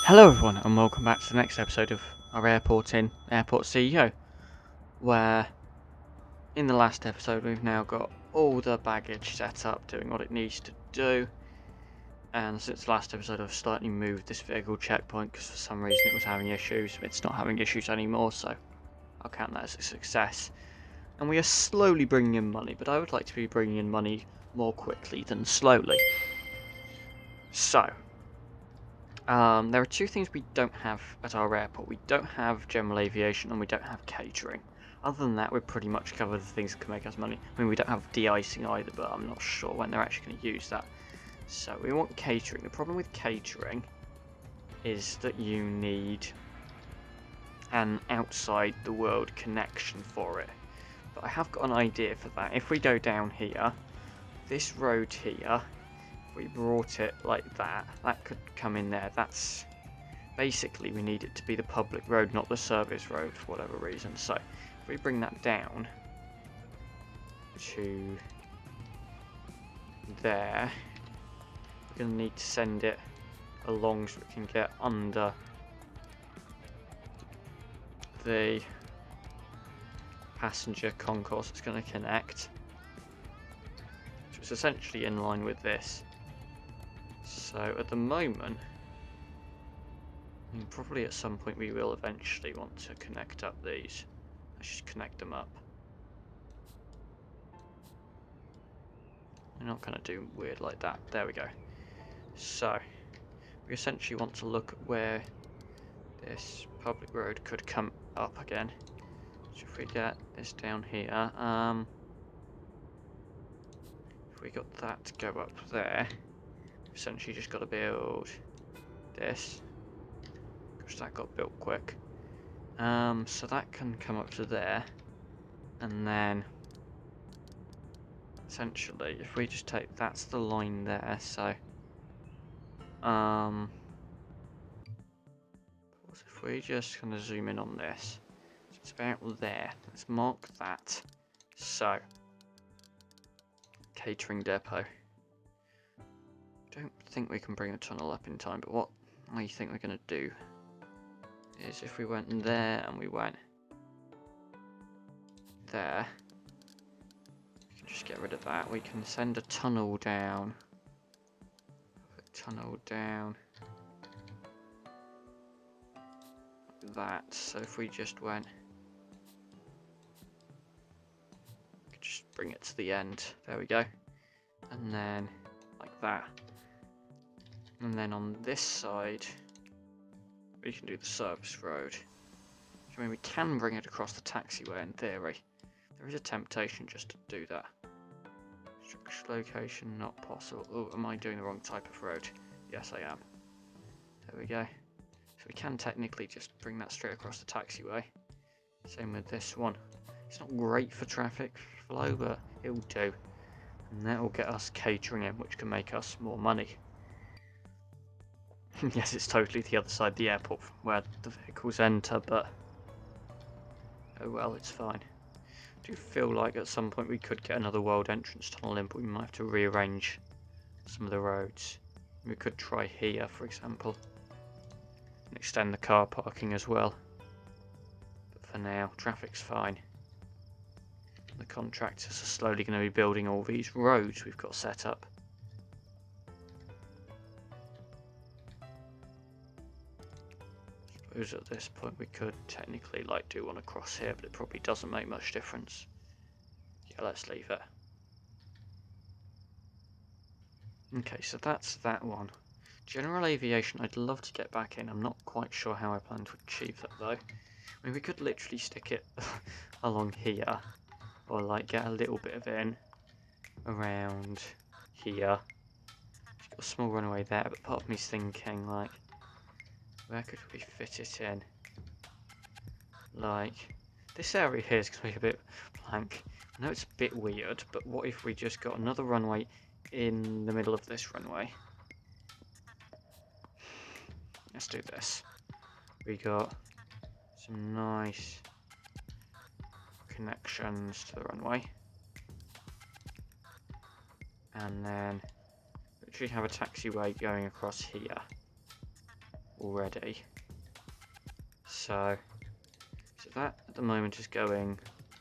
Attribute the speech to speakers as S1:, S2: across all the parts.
S1: Hello everyone and welcome back to the next episode of our Airport CEO, where in the last episode we've now got all the baggage set up doing what it needs to do, and since the last episode I've slightly moved this vehicle checkpoint because for some reason it was having issues. It's not having issues anymore, so I'll count that as a success. And we are slowly bringing in money, but I would like to be bringing in money more quickly than slowly. So there are two things we don't have at our airport. We don't have general aviation and we don't have catering. Other than that, we're pretty much covered the things that can make us money. I mean, we don't have de-icing either, but I'm not sure when they're actually going to use that. So we want catering. The problem with catering is that you need an outside the world connection for it. But I have got an idea for that. If we go down here, this road here, we brought it like that, that could come in there. That's basically, we need it to be the public road, not the service road for whatever reason. So if we bring that down to there, we're going to need to send it along so we can get under the passenger concourse that's going to connect. So it's essentially in line with this. So at the moment, and probably at some point we will eventually want to connect up these. Let's just connect them up. We're not going to do weird like that. There we go. So we essentially want to look at where this public road could come up again. So if we get this down here, if we got that to go up there, we've essentially just got to build this. Gosh, that got built quick. So that can come up to there, and then essentially if we just take, that's the line there, so if we just kind of zoom in on this, so it's about there. Let's mark that. So catering depot. Don't think we can bring a tunnel up in time, but what I think we're going to do is if we went there and we went there, we can just get rid of that. We can send a tunnel down. Tunnel down like that. So if we just went, we could just bring it to the end. There we go. And then like that. And then on this side, we can do the service road. I mean, we can bring it across the taxiway in theory. There is a temptation just to do that. Structure location not possible. Oh, am I doing the wrong type of road? Yes, I am. There we go. So we can technically just bring that straight across the taxiway. Same with this one. It's not great for traffic flow, but it'll do. And that will get us catering in, which can make us more money. Yes, it's totally the other side of the airport from where the vehicles enter, but oh well, it's fine. I do feel like at some point we could get another world entrance tunnel in, but we might have to rearrange some of the roads. We could try here, for example, and extend the car parking as well. But for now, traffic's fine. The contractors are slowly going to be building all these roads we've got set up. I suppose at this point we could technically like do one across here, but it probably doesn't make much difference. Yeah, let's leave it. Okay, so that's that one. General aviation, I'd love to get back in. I'm not quite sure how I plan to achieve that though. I mean, we could literally stick it along here, or like get a little bit of it in around here. Just got a small runway there, but part of me's thinking like, where could we fit it in? Like, this area here is going to be a bit blank. I know it's a bit weird, but what if we just got another runway in the middle of this runway? Let's do this. We got some nice connections to the runway. And then literally have a taxiway going across here. already. So that at the moment is going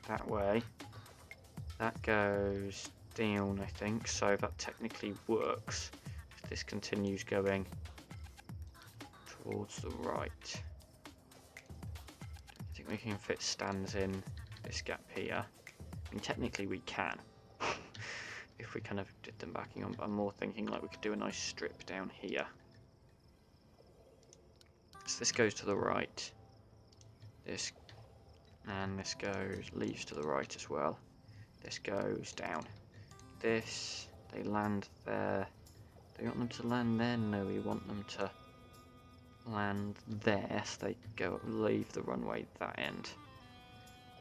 S1: that way. That goes down, I think, so that technically works. If this continues going towards the right. I think we can fit stands in this gap here. I mean, technically we can. If we kind of did them backing on, but I'm more thinking like we could do a nice strip down here. So this goes to the right. This and this leaves to the right as well. This goes down. This, they land there. Do we want them to land there? No, we want them to land there. So they leave the runway that end.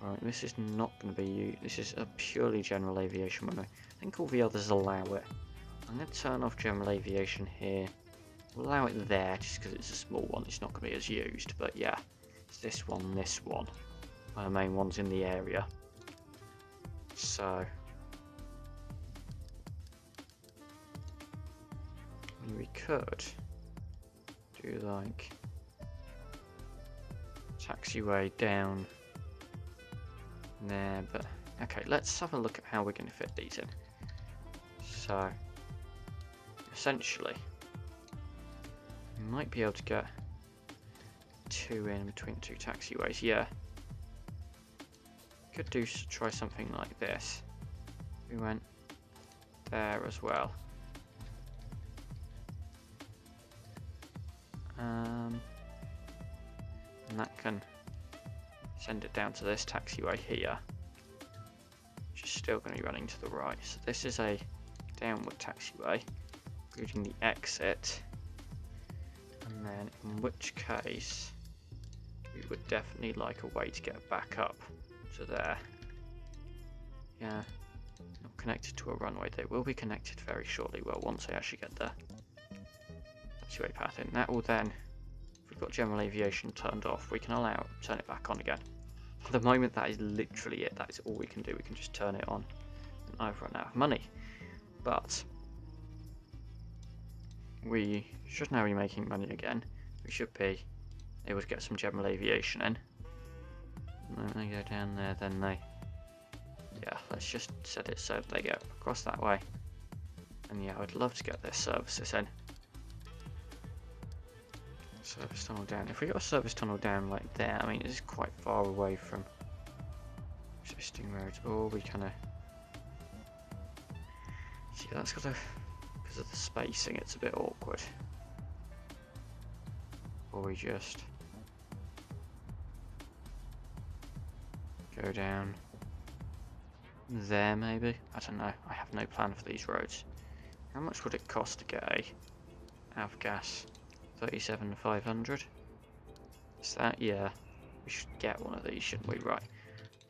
S1: Right, this is not going to be you. This is a purely general aviation runway. I think all the others allow it. I'm going to turn off general aviation here. We'll allow it there just because it's a small one. It's not going to be as used. But yeah, it's this one, my main ones in the area. So we could do like taxiway down there, but okay, let's have a look at how we're going to fit these in. So essentially we might be able to get two in between two taxiways. Yeah, could try something like this. We went there as well. And that can send it down to this taxiway here, which is still going to be running to the right. So this is a downward taxiway, including the exit. And then in which case, we would definitely like a way to get back up to there. Yeah, not connected to a runway. They will be connected very shortly. Well, once I actually get the taxiway path in, that will then, if we've got general aviation turned off, we can turn it back on again. At the moment, that is literally it. That is all we can do. We can just turn it on, and I've run out of money. But we should now be making money again. We should be able to get some general aviation in. And when they go down there, then yeah, let's just set it so they go across that way. And yeah, I'd love to get their services in. Service tunnel down. If we got a service tunnel down like there, I mean, it's quite far away from existing roads. Or we kind of see that's got to, because of the spacing, it's a bit awkward. Or we just go down there, maybe. I don't know. I have no plan for these roads. How much would it cost to get a avgas? 37,500. Is that? Yeah, we should get one of these, shouldn't we? Right.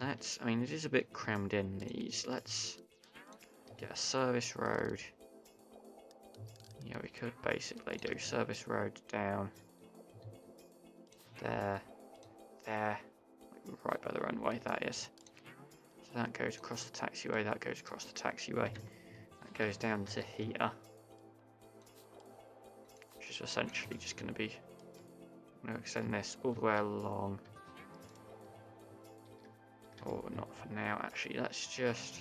S1: Let's. I mean, it is a bit crammed in these. Let's get a service road. Yeah, we could basically do service road down there, right by the runway. That is. So that goes across the taxiway. That goes across the taxiway. That goes down to here. Which is essentially just going to be, I'm going to extend this all the way along. Or not for now, actually. Let's just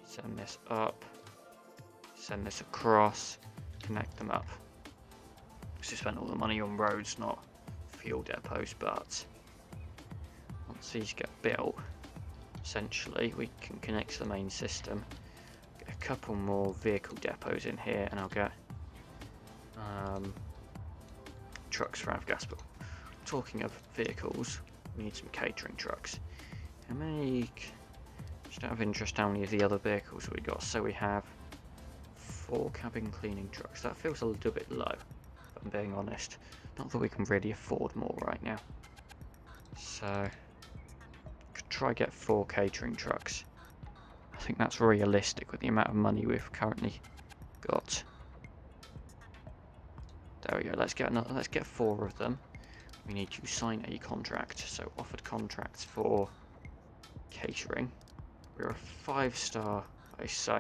S1: send this up, send this across, connect them up. Because we spent all the money on roads, not fuel depots, but once these get built, essentially we can connect to the main system, get a couple more vehicle depots in here, and I'll get trucks for avgas. But talking of vehicles, we need some catering trucks. How many, just out of interest, how many of the other vehicles we got? So we have 4 cabin cleaning trucks. That feels a little bit low, if I'm being honest. Not that we can really afford more right now. So could try get 4 catering trucks. I think that's realistic with the amount of money we've currently got. There we go. Let's get 4 of them. We need to sign a contract. So offered contracts for catering. We're a 5-star place, so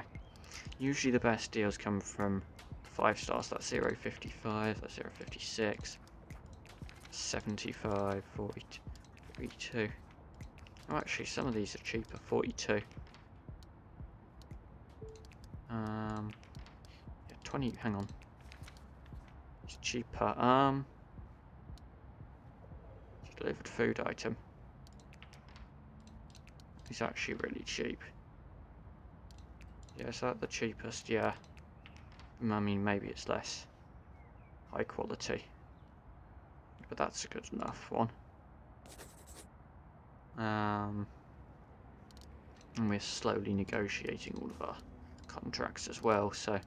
S1: usually the best deals come from 5 stars, that's 0.55, that's 0.56, 75, 40, 42. Oh, actually, some of these are cheaper, 42. Yeah, 20, hang on. It's cheaper. Delivered food item. It's actually really cheap. Yeah, is that the cheapest? Yeah. I mean, maybe it's less high quality, but that's a good enough one. And we're slowly negotiating all of our contracts as well, so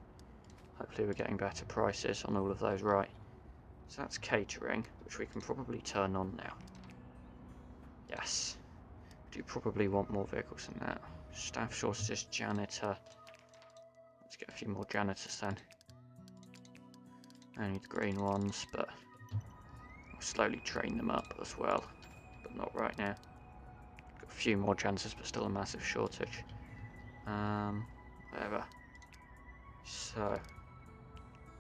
S1: hopefully we're getting better prices on all of those. Right, so that's catering, which we can probably turn on now. Yes, we do probably want more vehicles than that. Staff shortages, janitor. Let's get a few more janitors then. Only the green ones, but I'll slowly train them up as well, but not right now. Got a few more janitors, but still a massive shortage. Whatever. So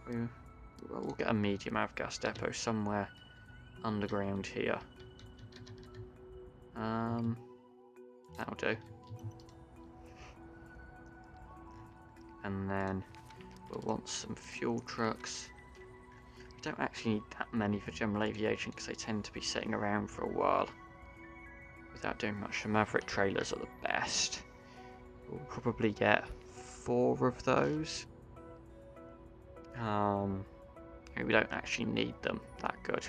S1: we'll get a medium avgas depot somewhere underground here. That'll do. And then we'll want some fuel trucks. We don't actually need that many for general aviation because they tend to be sitting around for a while without doing much. The Maverick trailers are the best. We'll probably get 4 of those. We don't actually need them that good,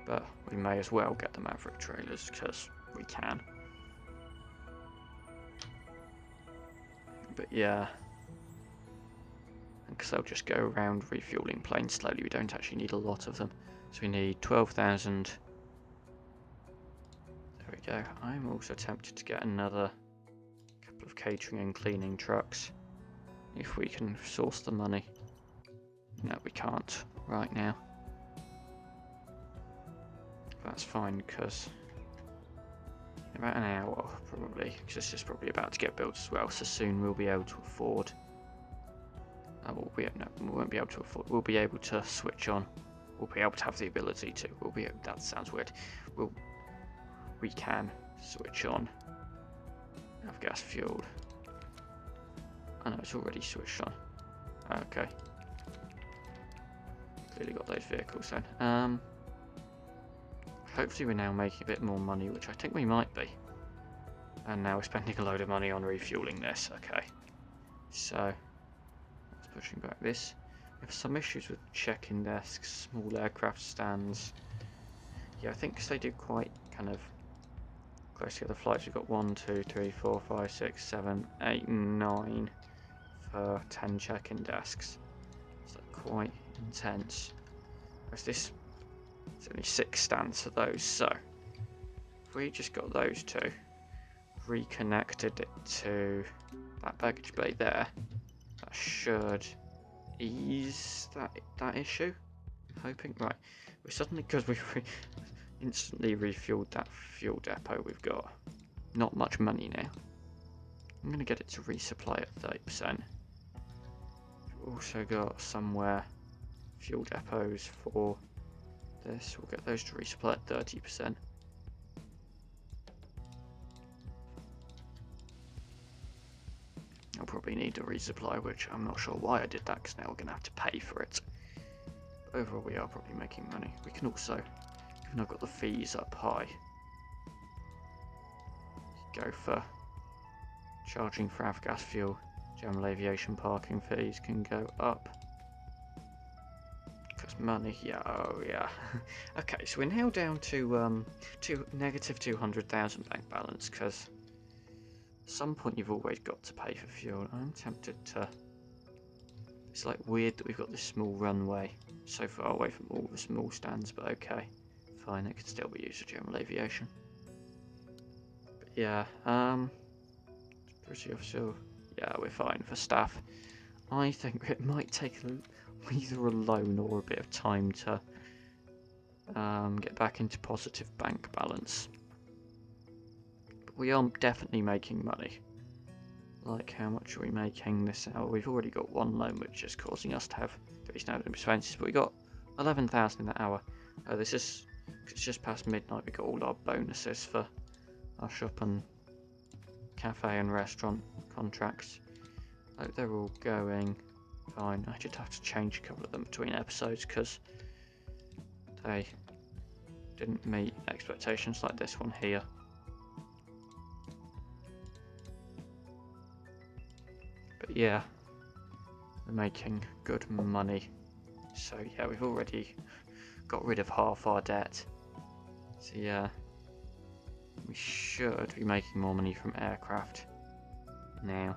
S1: but we may as well get the Maverick trailers because we can. But yeah, because they'll just go around refueling planes slowly, we don't actually need a lot of them. So we need 12,000. There we go. I'm also tempted to get another couple of catering and cleaning trucks if we can source the money. No, we can't right now. That's fine because in about an hour probably, because this is probably about to get built as well, so soon we'll be able to afford. We won't be able to afford. We'll be able to switch on. We'll be able to have the ability to. That sounds weird. We can switch on. Have gas fueled. I know it's already switched on. Okay. Clearly got those vehicles then. Hopefully we're now making a bit more money, which I think we might be. And now we're spending a load of money on refueling this. Okay. So let's pushing back this. We have some issues with check-in desks, small aircraft stands. Yeah, I think because they do quite kind of close to the flights. We've got 1, 2, 3, 4, 5, 6, 7, 8, 9 for 10 check-in desks. So quite intense. Whereas this, it's only 6 stands for those. So if we just got those 2, reconnected it to that baggage bay there, that should ease that issue. I'm hoping. Right, we're suddenly, because we've instantly refueled that fuel depot, we've got not much money now. I'm going to get it to resupply at 30%. We've also got somewhere fuel depots for this. We'll get those to resupply at 30%. I'll probably need a resupply, which I'm not sure why I did that, because now we're going to have to pay for it. But overall, we are probably making money. We can also, even though I've got the fees up high, go for charging for avgas fuel. General aviation parking fees can go up. Because money, yeah, oh yeah. Okay, so we're now down to negative 200,000 bank balance, because at some point you've always got to pay for fuel. I'm tempted to. It's like weird that we've got this small runway so far away from all the small stands, but okay, fine, it can still be used for general aviation. But yeah, pretty official. Yeah, we're fine for staff. I think it might take either a loan or a bit of time to get back into positive bank balance. But we are definitely making money. Like, how much are we making this hour? We've already got one loan, which is causing us to have 3 standard expenses, but we got 11,000 in that hour. It's just past midnight. We got all our bonuses for our shop and cafe and restaurant contracts. Like, they're all going fine. I did have to change a couple of them between episodes because they didn't meet expectations, like this one here. But yeah, we're making good money. So yeah, we've already got rid of half our debt. So yeah, we should be making more money from aircraft now,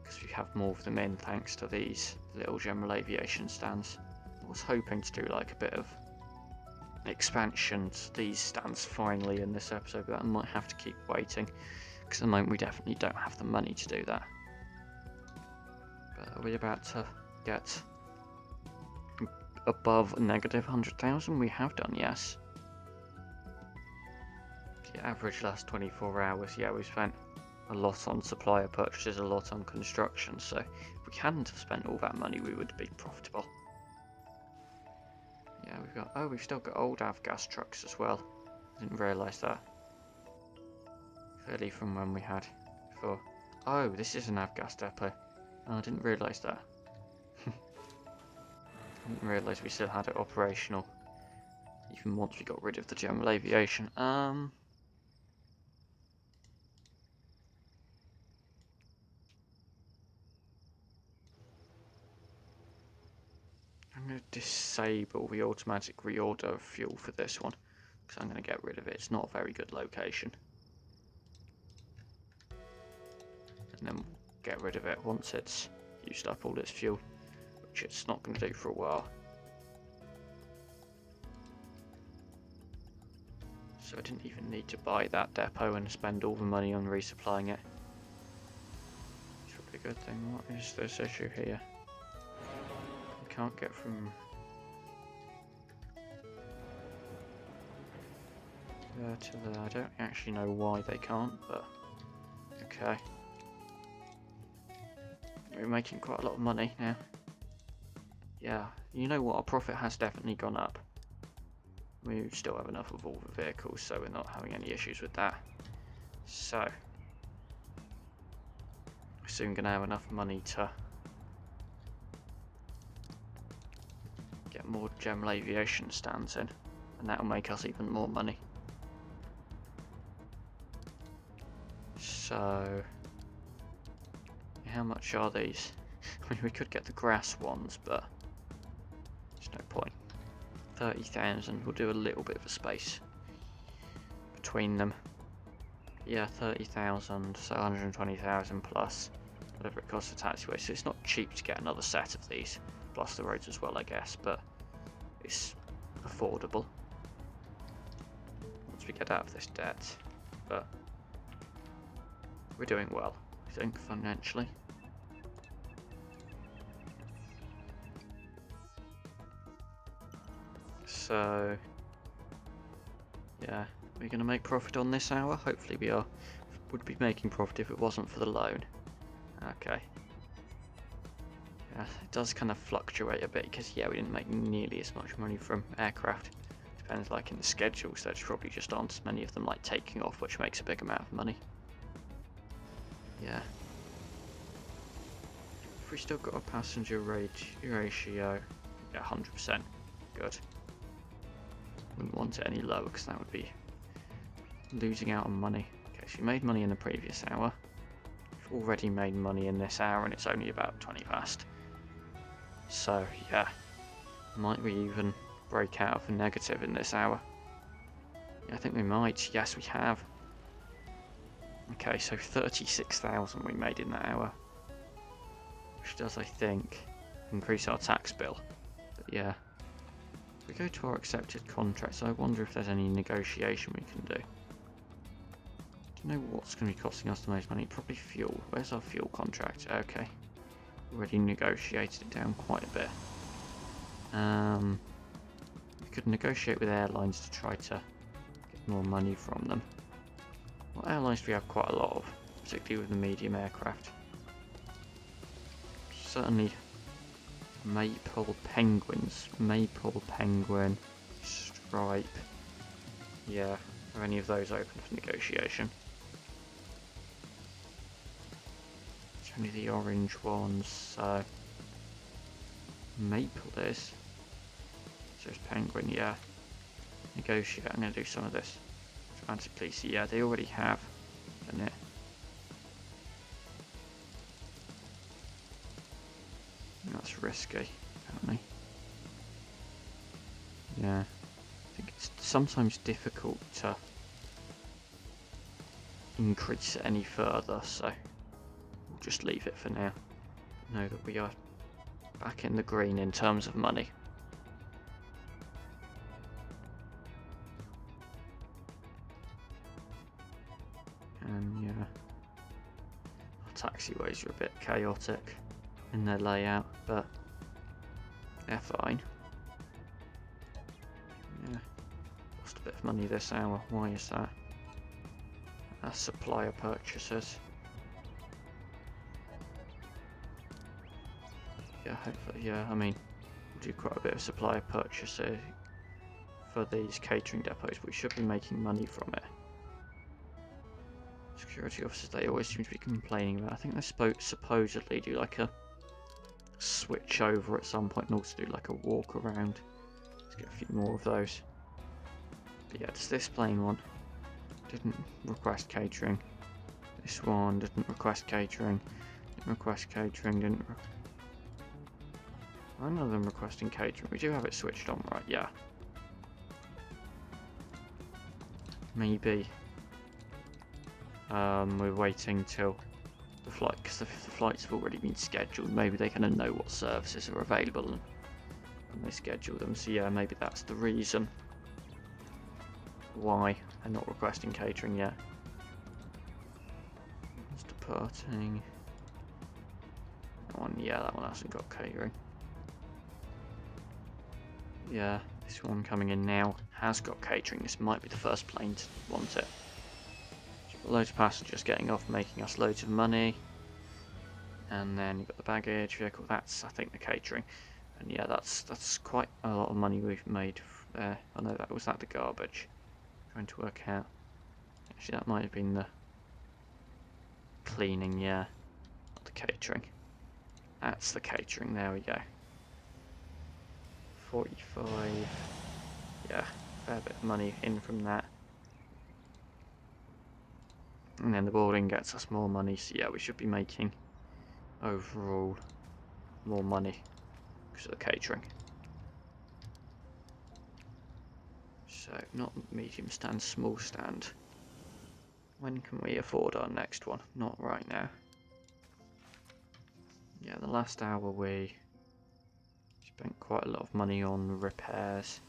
S1: because we have more of them in thanks to these little general aviation stands. I was hoping to do like a bit of expansion to these stands finally in this episode, but I might have to keep waiting, because at the moment we definitely don't have the money to do that. But are we about to get above negative 100,000? We have done, yes. The average last 24 hours, yeah, we spent a lot on supplier purchases, a lot on construction, so if we hadn't have spent all that money, we would be profitable. Yeah, we've still got old Avgas trucks as well. Didn't realise that. Clearly from when we had before. Oh, this is an Avgas depot. Oh, I didn't realise that. I didn't realise we still had it operational, even once we got rid of the general aviation. I'm going to disable the automatic reorder of fuel for this one, because I'm going to get rid of it. It's not a very good location. And then we'll get rid of it once it's used up all its fuel, which it's not going to do for a while. So I didn't even need to buy that depot and spend all the money on resupplying it. It's probably a good thing. What is this issue here? We can't get from there to there. I don't actually know why they can't, but okay. We're making quite a lot of money now. Yeah, you know what? Our profit has definitely gone up. We still have enough of all the vehicles, so we're not having any issues with that. So, we're soon going to have enough money to get more general aviation stands in, and that will make us even more money. So, how much are these? I mean, we could get the grass ones, but there's no point. 30,000 will do a little bit of a space between them. Yeah, 30,000, so 120,000 plus whatever it costs for taxiway. So it's not cheap to get another set of these, plus the roads as well, I guess, but it's affordable once we get out of this debt. But we're doing well, I think, financially. So yeah, we're going to make profit on this hour. Hopefully we would be making profit if it wasn't for the loan. Okay. Yeah, it does kind of fluctuate a bit because yeah, we didn't make nearly as much money from aircraft. Depends, like in the schedules, there's probably just aren't as many of them like taking off, which makes a big amount of money. Yeah. If we still got a passenger ratio, yeah, 100%. Good. Wouldn't want it any lower because that would be losing out on money. Okay, so we made money in the previous hour. We've already made money in this hour and it's only about 20 past. So yeah, might we even break out of a negative in this hour? Yeah, I think we might. Yes, we have. Okay, so 36,000 we made in that hour, which does, I think, increase our tax bill. But yeah. If we go to our accepted contracts, I wonder if there's any negotiation we can do. Do you know what's going to be costing us the most money? Probably fuel. Where's our fuel contract? Okay. Already negotiated it down quite a bit. We could negotiate with airlines to try to get more money from them. Well, airlines we have quite a lot of. particularly with the medium aircraft. Certainly maple penguins, maple penguin, stripe. Yeah, are any of those open for negotiation? It's only the orange ones, so maple is. So it's penguin, yeah. Negotiate, I'm going to do some of this. Atlantic police, yeah, they already have, isn't it? That's risky, apparently. Yeah, I think it's sometimes difficult to increase it any further, so we'll just leave it for now. Know that we are back in the green in terms of money. And yeah, our taxiways are a bit chaotic in their layout, but they're fine. Yeah, lost a bit of money this hour. Why is that? That's supplier purchases. Yeah, hopefully, yeah, I mean, we'll do quite a bit of supplier purchasing for these catering depots, but we should be making money from it. Security officers, they always seem to be complaining about. I think they supposedly do like a switch over at some point and also do like a walk around. Let's get a few more of those. But yeah, it's this plain one. Didn't request catering. This one didn't request catering. Didn't request catering. None of them requesting catering. We do have it switched on, right? Yeah. Maybe. We're waiting till the flight, because the flights have already been scheduled. Maybe they kind of know what services are available and they schedule them. So yeah, maybe that's the reason why they're not requesting catering yet. It's departing. That one, yeah, that one hasn't got catering. Yeah, this one coming in now has got catering. This might be the first plane to want it. Loads of passengers getting off, making us loads of money. And then you've got the baggage vehicle. That's, I think, the catering. And yeah, that's quite a lot of money we've made there. I know that was the garbage. Trying to work out. Actually, that might have been the cleaning, yeah. Not the catering. That's the catering, there we go. 45. Yeah, fair bit of money in from that. And then the boarding gets us more money, so yeah, we should be making overall more money because of the catering. So, not medium stand, small stand. When can we afford our next one? Not right now. Yeah, the last hour we spent quite a lot of money on repairs.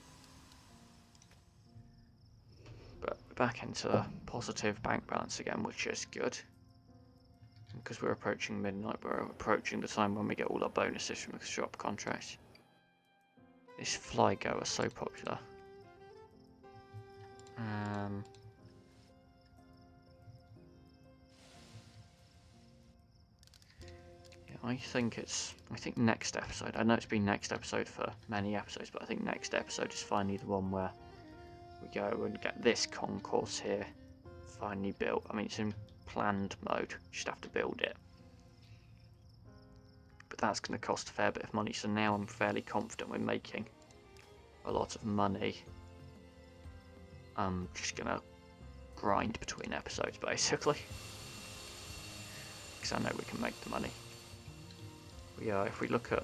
S1: But we're back into a positive bank balance again, which is good. Because we're approaching midnight, we're approaching the time when we get all our bonuses from the shop contracts. This Flygo is so popular. Yeah, I think next episode, I know it's been next episode for many episodes, but I think next episode is finally the one where we go and get this concourse here finally built. I mean, it's in planned mode, you just have to build it. But that's going to cost a fair bit of money, so now I'm fairly confident we're making a lot of money. I'm just going to grind between episodes, basically. Because I know we can make the money. We are, if we look at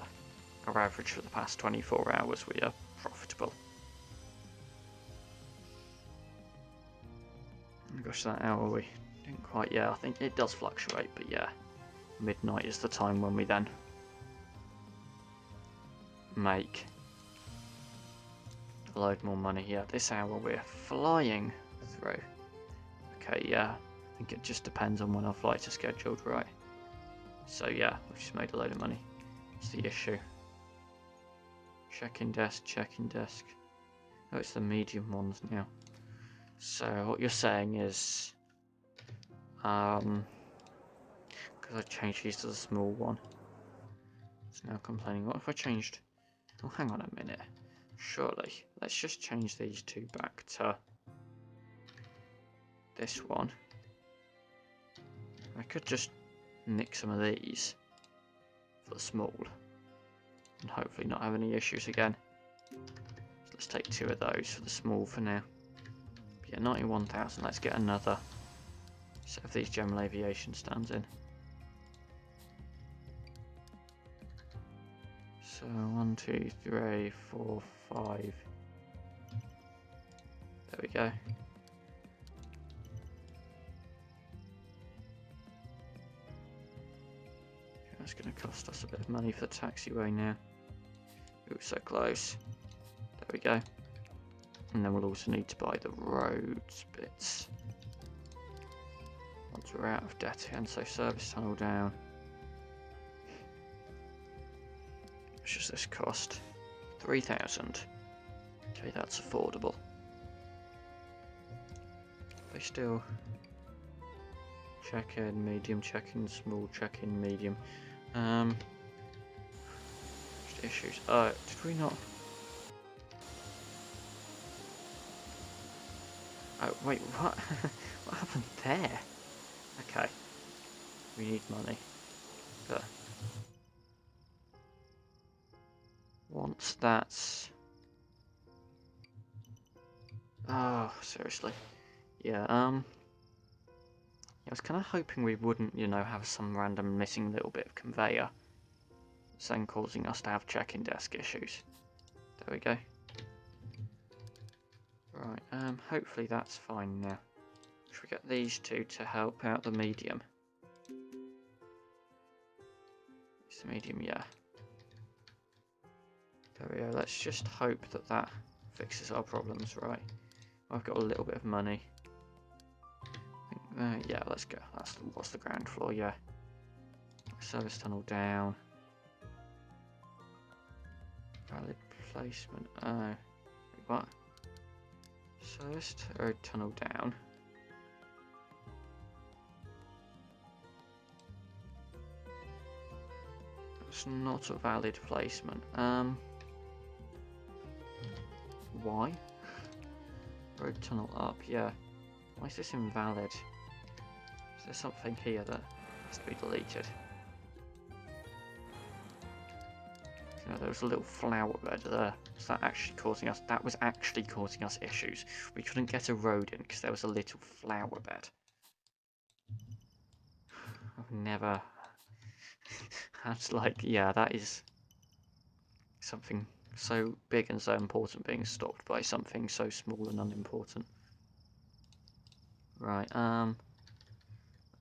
S1: our average for the past 24 hours, we are profitable. Oh gosh, that hour we didn't quite, yeah, I think it does fluctuate, but yeah, midnight is the time when we then make a load more money. Yeah, this hour we're flying through. Okay, yeah, I think it just depends on when our flights are scheduled, right? So yeah, we've just made a load of money. What's the issue? Check-in desk, check-in desk. Oh, it's the medium ones now. So what you're saying is, Because I changed these to the small one. It's now complaining. What if I changed... Oh, hang on a minute. Surely. Let's just change these two back to this one. I could just nick some of these for the small. And hopefully not have any issues again. So let's take 2 of those for the small for now. But yeah, 91,000. Let's get another set of these general aviation stands in. So 1, 2, 3, 4, 5. There we go. That's going to cost us a bit of money for the taxiway now. Ooh, so close. There we go. And then we'll also need to buy the roads bits. Once we're out of debt again, so service tunnel down. How much does this cost? 3,000. Okay, that's affordable. They still check in medium, check in small, check in medium. Just issues. Did we not? Oh wait, what? What happened there? Okay, we need money. But once that's... Oh, seriously. Yeah, I was kind of hoping we wouldn't, you know, have some random missing little bit of conveyor that's then causing us to have check-in desk issues. There we go. Right, hopefully that's fine now. Should we get these two to help out the medium? It's the medium, yeah. There we go, let's just hope that that fixes our problems, right? I've got a little bit of money. Yeah, let's go. What's the ground floor? Yeah. Service tunnel down. Valid placement. Oh. What? Service tunnel down. It's not a valid placement. Why? Road tunnel up, yeah. Why is this invalid? Is there something here that has to be deleted? So there was a little flower bed there. Was that actually causing us? That was actually causing us issues. We couldn't get a road in because there was a little flower bed. I've never had yeah, that is something so big and so important being stopped by something so small and unimportant. Right, let's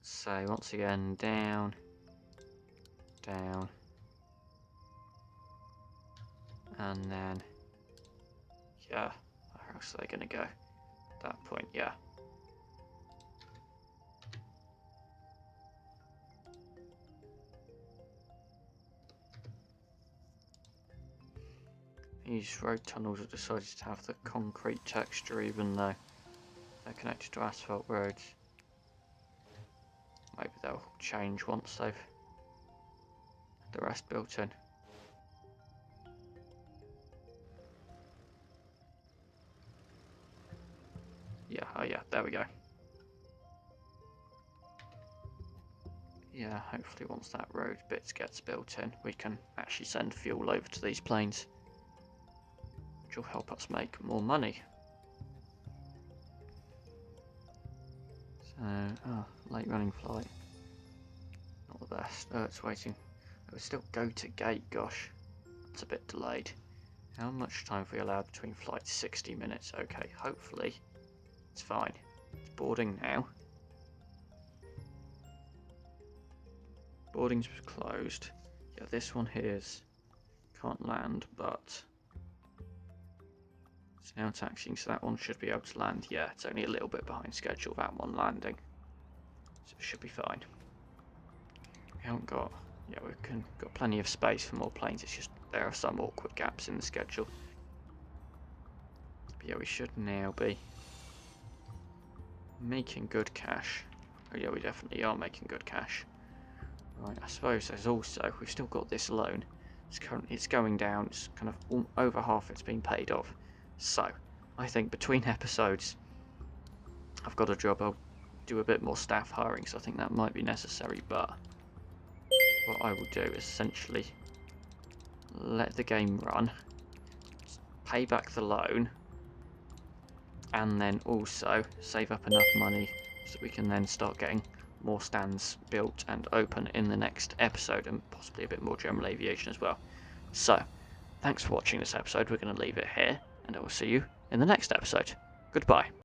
S1: say once again, down, down, and then, yeah, where else are they gonna go? At that point, yeah. These road tunnels have decided to have the concrete texture even though they're connected to asphalt roads. Maybe they'll change once they've the rest built in. Yeah, oh yeah, there we go. Yeah, hopefully once that road bit gets built in, we can actually send fuel over to these planes, which will help us make more money. So, oh, late running flight. Not the best. Oh, it's waiting. Oh, it's still go to gate, gosh. That's a bit delayed. How much time have we allowed between flights? 60 minutes. Okay, hopefully it's fine. It's boarding now. Boarding's closed. Yeah, this one here's can't land, but it's now taxiing, so that one should be able to land. Yeah, it's only a little bit behind schedule, that one landing. So it should be fine. We haven't got... Yeah, we've got plenty of space for more planes, it's just there are some awkward gaps in the schedule. But yeah, we should now be making good cash. Oh yeah, we definitely are making good cash. Right, I suppose there's also, we've still got this loan. It's going down. It's kind of over half it's been paid off. So I think between episodes, I've got a job. I'll do a bit more staff hiring, so I think that might be necessary. But what I will do is essentially let the game run, pay back the loan, and then also save up enough money so we can then start getting more stands built and open in the next episode, and possibly a bit more general aviation as well. So, thanks for watching this episode. We're going to leave it here, and I will see you in the next episode. Goodbye.